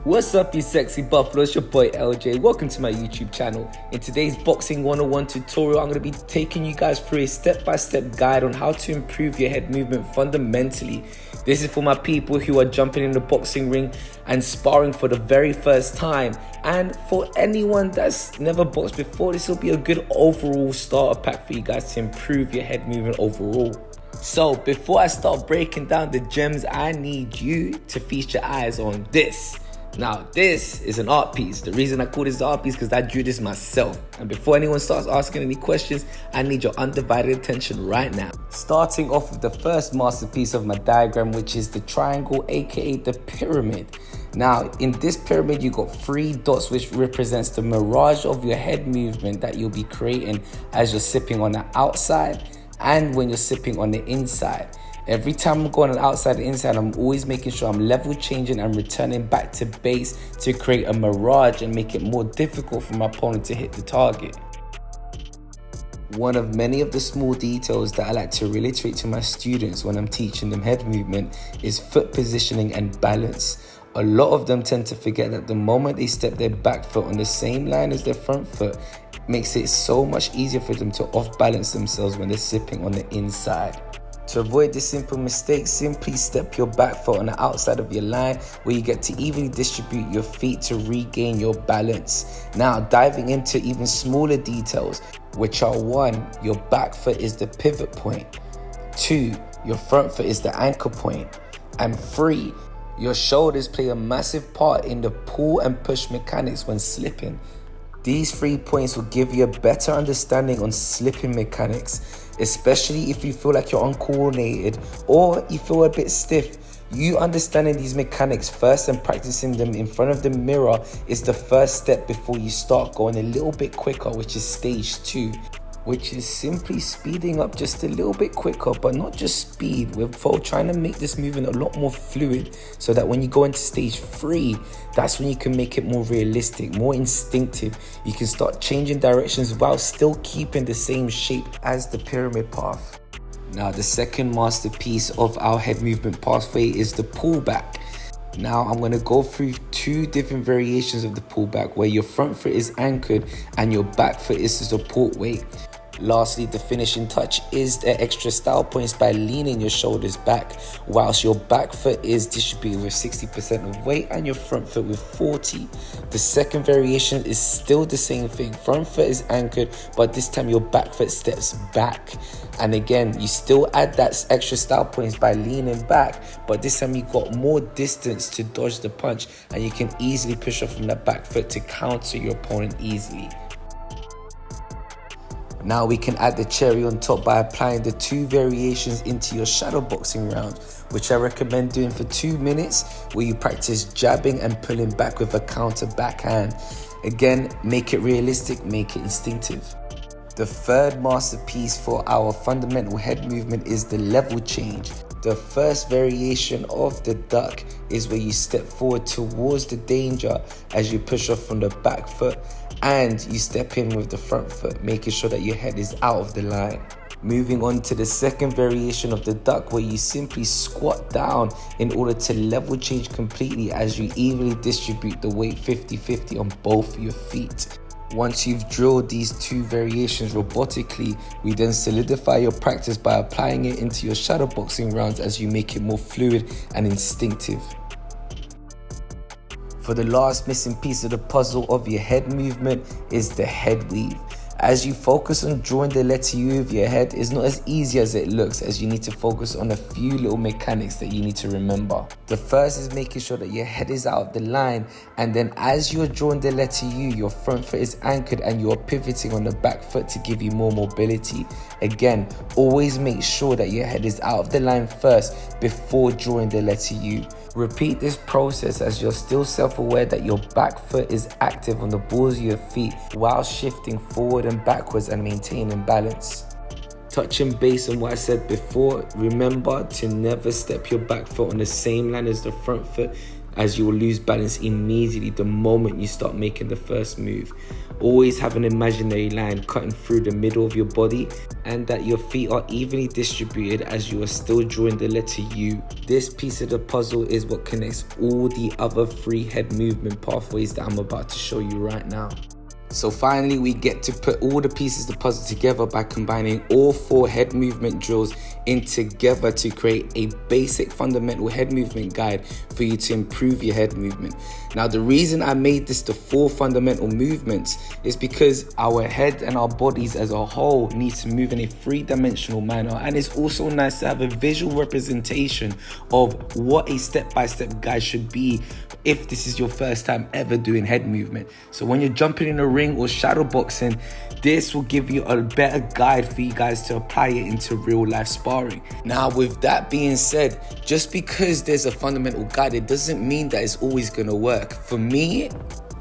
What's up, you sexy buffalo? It's your boy LJ. Welcome to my YouTube channel. In today's Boxing 101 tutorial, I'm going to be taking you guys through a step-by-step guide on how to improve your head movement fundamentally. This is for my people who are jumping in the boxing ring and sparring for the very first time. And for anyone that's never boxed before, this will be a good overall starter pack for you guys to improve your head movement overall. So before I start breaking down the gems, I need you to feast your eyes on this. Now, this is an art piece. The reason I call this an art piece is because I drew this myself. And before anyone starts asking any questions, I need your undivided attention right now. Starting off with the first masterpiece of my diagram, which is the triangle, aka the pyramid. Now, in this pyramid, you got 3 dots, which represents the mirage of your head movement that you'll be creating as you're sipping on the outside and when you're sipping on the inside. Every time I'm going on the outside and inside, I'm always making sure I'm level changing and returning back to base to create a mirage and make it more difficult for my opponent to hit the target. One of many of the small details that I like to reiterate to my students when I'm teaching them head movement is foot positioning and balance. A lot of them tend to forget that the moment they step their back foot on the same line as their front foot, it makes it so much easier for them to off balance themselves when they're sipping on the inside. To avoid this simple mistake, simply step your back foot on the outside of your line where you get to evenly distribute your feet to regain your balance. Now, diving into even smaller details, which are 1, your back foot is the pivot point, 2, your front foot is the anchor point, and 3, your shoulders play a massive part in the pull and push mechanics when slipping. These 3 points will give you a better understanding on slipping mechanics, especially if you feel like you're uncoordinated or you feel a bit stiff. You understanding these mechanics first and practicing them in front of the mirror is the first step before you start going a little bit quicker, which is stage 2. Which is simply speeding up just a little bit quicker, but not just speed. We're trying to make this movement a lot more fluid so that when you go into stage 3, that's when you can make it more realistic, more instinctive. You can start changing directions while still keeping the same shape as the pyramid path. Now, the second masterpiece of our head movement pathway is the pullback. Now, I'm going to go through 2 different variations of the pullback where your front foot is anchored and your back foot is the support weight. Lastly, the finishing touch is the extra style points by leaning your shoulders back, whilst your back foot is distributed with 60% of weight and your front foot with 40%. The second variation is still the same thing. Front foot is anchored, but this time your back foot steps back. And again, you still add that extra style points by leaning back, but this time you got more distance to dodge the punch and you can easily push off from that back foot to counter your opponent easily. Now we can add the cherry on top by applying the 2 variations into your shadow boxing round, which I recommend doing for 2 minutes, where you practice jabbing and pulling back with a counter backhand. Again, make it realistic, make it instinctive. The third masterpiece for our fundamental head movement is the level change. The first variation of the duck is where you step forward towards the danger as you push off from the back foot and you step in with the front foot, making sure that your head is out of the line. Moving on to the second variation of the duck, where you simply squat down in order to level change completely as you evenly distribute the weight 50-50 on both your feet. Once you've drilled these 2 variations robotically, we then solidify your practice by applying it into your shadow boxing rounds as you make it more fluid and instinctive. For the last missing piece of the puzzle of your head movement is the head weave. As you focus on drawing the letter U of your head, it's not as easy as it looks, as you need to focus on a few little mechanics that you need to remember. The first is making sure that your head is out of the line, and then as you're drawing the letter U, your front foot is anchored and you're pivoting on the back foot to give you more mobility. Again, always make sure that your head is out of the line first before drawing the letter U. Repeat this process as you're still self-aware that your back foot is active on the balls of your feet while shifting forward and backwards and maintaining balance. Touching base on what I said before, remember to never step your back foot on the same line as the front foot. as you will lose balance immediately the moment you start making the first move. Always have an imaginary line cutting through the middle of your body, and that your feet are evenly distributed as you are still drawing the letter U. This piece of the puzzle is what connects all the other 3 head movement pathways that I'm about to show you right now. So finally, we get to put all the pieces of the puzzle together by combining all 4 head movement drills in together to create a basic fundamental head movement guide for you to improve your head movement. Now, the reason I made this the 4 fundamental movements is because our head and our bodies as a whole need to move in a 3-dimensional manner, and it's also nice to have a visual representation of what a step-by-step guide should be if this is your first time ever doing head movement. So when you're jumping in a ring or shadow boxing, this will give you a better guide for you guys to apply it into real life sparring. Now, with that being said, just because there's a fundamental guide, it doesn't mean that it's always gonna work. For me,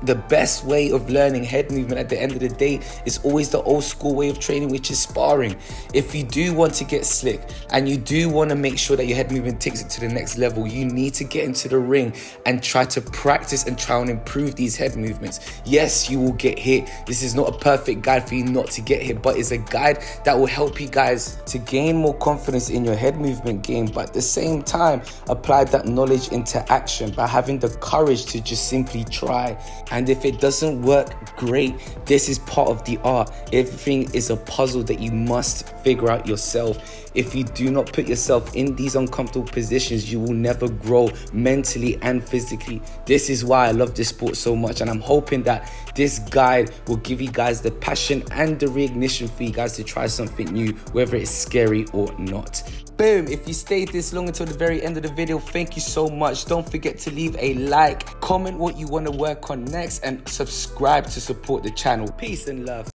the best way of learning head movement at the end of the day is always the old school way of training, which is sparring. If you do want to get slick and you do want to make sure that your head movement takes it to the next level, you need to get into the ring and try to practice and try and improve these head movements. Yes, you will get hit. This is not a perfect guide for you not to get hit, but it's a guide that will help you guys to gain more confidence in your head movement game, but at the same time, apply that knowledge into action by having the courage to just simply try. And if it doesn't work, great. This is part of the art. Everything is a puzzle that you must figure out yourself. If you do not put yourself in these uncomfortable positions, you will never grow mentally and physically. This is why I love this sport so much, and I'm hoping that this guide will give you guys the passion and the reignition for you guys to try something new, whether it's scary or not. Boom, if you stayed this long until the very end of the video, thank you so much. Don't forget to leave a like, comment what you want to work on next, and subscribe to support the channel. Peace and love.